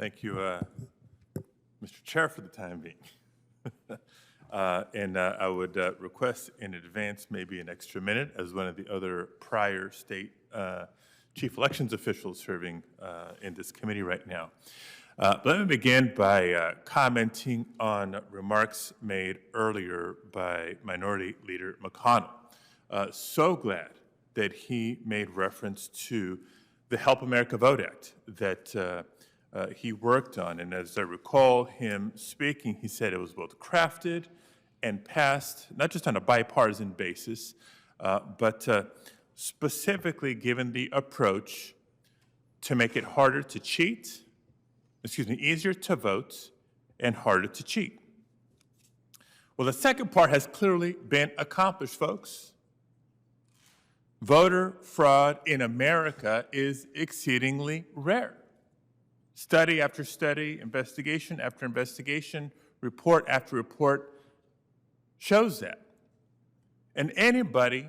Thank you, Mr. Chair, for the time being. I would request in advance maybe an extra minute as one of the other prior state chief elections officials serving in this committee right now. Let me begin by commenting on remarks made earlier by Minority Leader McConnell. So glad that he made reference to the Help America Vote Act that he worked on. And as I recall him speaking, he said it was both crafted and passed, not just on a bipartisan basis, but specifically given the approach to make it harder to cheat, easier to vote and harder to cheat. Well, the second part has clearly been accomplished, folks. Voter fraud in America is exceedingly rare. Study after study, investigation after investigation, report after report shows that. And anybody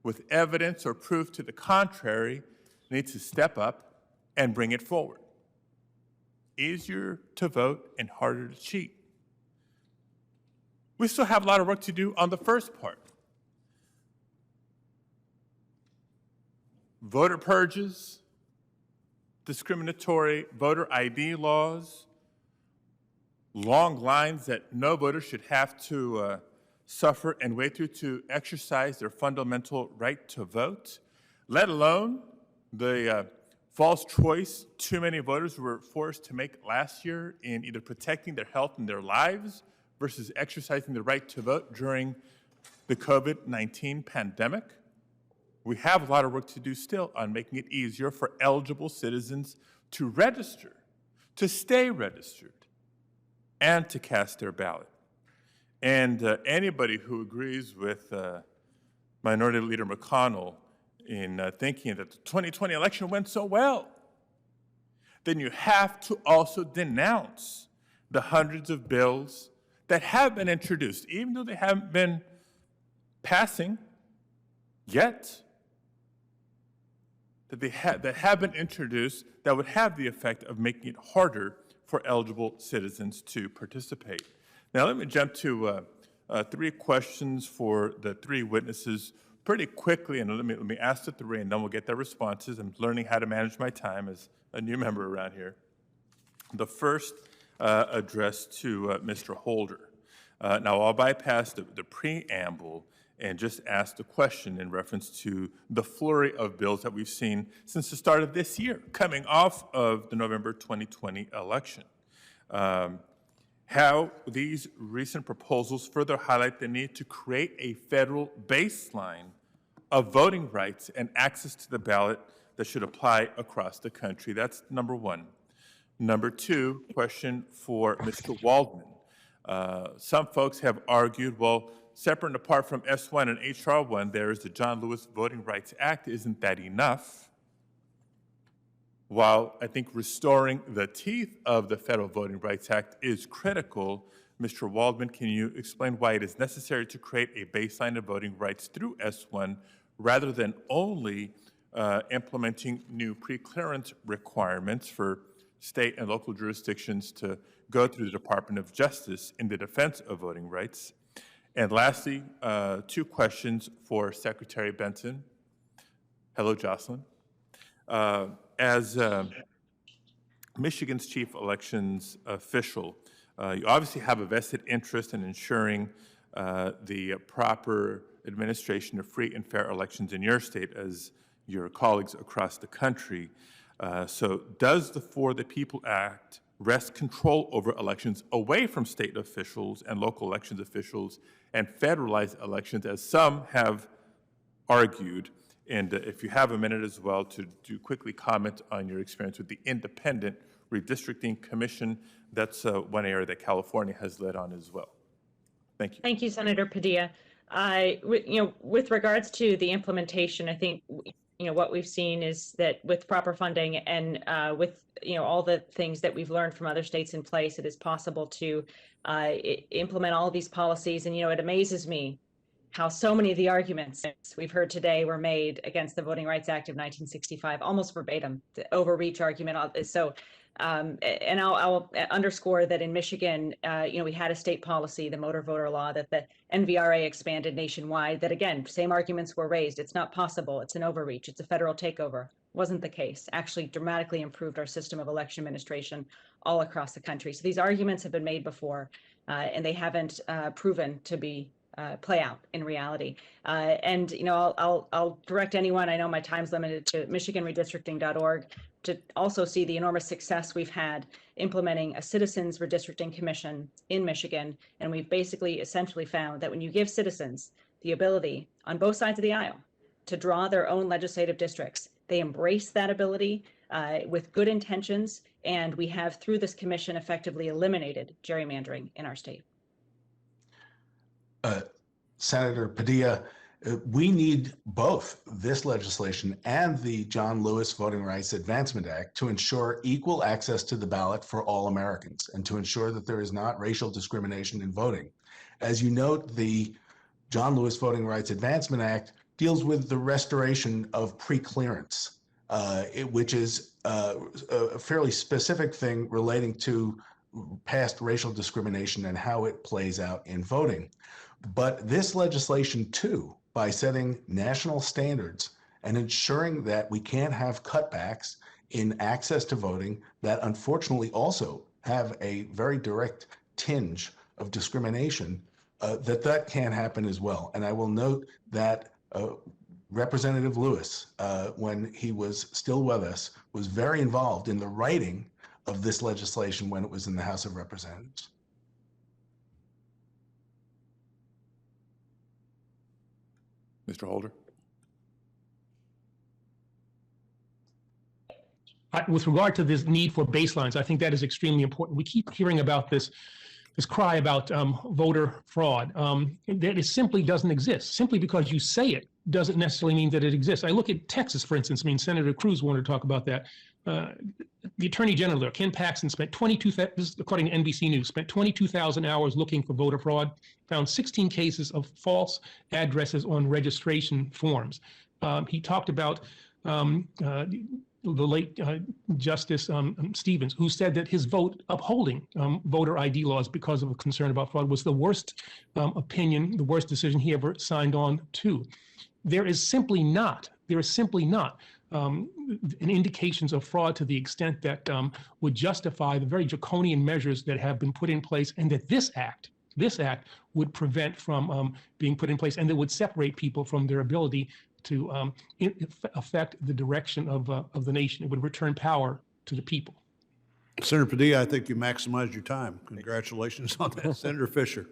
with evidence or proof to the contrary needs to step up and bring it forward. Easier to vote and harder to cheat. We still have a lot of work to do on the first part. Voter purges, discriminatory voter ID laws, long lines that no voter should have to suffer and wait through to exercise their fundamental right to vote, let alone the false choice too many voters were forced to make last year in either protecting their health and their lives versus exercising the right to vote during the COVID-19 pandemic. We have a lot of work to do still on making it easier for eligible citizens to register, to stay registered, and to cast their ballot. And anybody who agrees with Minority Leader McConnell in thinking that the 2020 election went so well, then you have to also denounce the hundreds of bills that have been introduced, even though they haven't been passing yet, that have been introduced that would have the effect of making it harder for eligible citizens to participate. Now let me jump to three questions for the three witnesses pretty quickly, and let me ask the three, and then we'll get their responses. I'm learning how to manage my time as a new member around here. The first addressed to Mr. Holder. Now I'll bypass the preamble and just ask the question in reference to the flurry of bills that we've seen since the start of this year, coming off of the November 2020 election. How these recent proposals further highlight the need to create a federal baseline of voting rights and access to the ballot that should apply across the country. That's number one. Number two, question for Mr. Waldman. Some folks have argued, well, separate and apart from S1 and HR1, there is the John Lewis Voting Rights Act. Isn't that enough? While I think restoring the teeth of the Federal Voting Rights Act is critical, Mr. Waldman, can you explain why it is necessary to create a baseline of voting rights through S1 rather than only implementing new pre-clearance requirements for state and local jurisdictions to go through the Department of Justice in the defense of voting rights? And lastly, two questions for Secretary Benson. Hello, Jocelyn. As Michigan's chief elections official, you obviously have a vested interest in ensuring the proper administration of free and fair elections in your state as your colleagues across the country. So does the For the People Act wrest control over elections away from state officials and local elections officials and federalize elections, as some have argued? And if you have a minute as well to quickly comment on your experience with the Independent Redistricting Commission, that's one area that California has led on as well. Thank you. Thank you, Senator Padilla. With regards to the implementation, I think what we've seen is that with proper funding and with all the things that we've learned from other states in place, it is possible to implement all of these policies. And it amazes me how so many of the arguments we've heard today were made against the Voting Rights Act of 1965, almost verbatim, the overreach argument. So, and I'll underscore that in Michigan, we had a state policy, the motor voter law, that the NVRA expanded nationwide, that again, same arguments were raised. It's not possible. It's an overreach. It's a federal takeover. Wasn't the case. Actually dramatically improved our system of election administration all across the country. So these arguments have been made before, and they haven't proven to be play out in reality. And I'll direct anyone, I know my time's limited, to michiganredistricting.org to also see the enormous success we've had implementing a citizens redistricting commission in Michigan. And we've basically essentially found that when you give citizens the ability on both sides of the aisle to draw their own legislative districts, they embrace that ability with good intentions. And we have, through this commission, effectively eliminated gerrymandering in our state. Senator Padilla, we need both this legislation and the John Lewis Voting Rights Advancement Act to ensure equal access to the ballot for all Americans and to ensure that there is not racial discrimination in voting. As you note, the John Lewis Voting Rights Advancement Act deals with the restoration of preclearance, which is a fairly specific thing relating to past racial discrimination and how it plays out in voting. But this legislation, too, by setting national standards and ensuring that we can't have cutbacks in access to voting that unfortunately also have a very direct tinge of discrimination, that can't happen as well. And I will note that Representative Lewis, when he was still with us, was very involved in the writing of this legislation when it was in the House of Representatives. Mr. Holder? With regard to this need for baselines, I think that is extremely important. We keep hearing about this cry about voter fraud. That it simply doesn't exist. Simply because you say it doesn't necessarily mean that it exists. I look at Texas, for instance. I mean, Senator Cruz wanted to talk about that. The Attorney General there, Ken Paxton, spent 22,000, this is according to NBC News, spent 22,000 hours looking for voter fraud, found 16 cases of false addresses on registration forms. He talked about the late Justice Stevens, who said that his vote upholding voter ID laws because of a concern about fraud was the worst opinion, the worst decision he ever signed on to. There is simply not an indications of fraud to the extent that would justify the very draconian measures that have been put in place, and that this act would prevent from being put in place, and that would separate people from their ability to affect the direction of the nation. It would return power to the people. Senator Padilla, I think you maximized your time. Congratulations on that. Senator Fisher.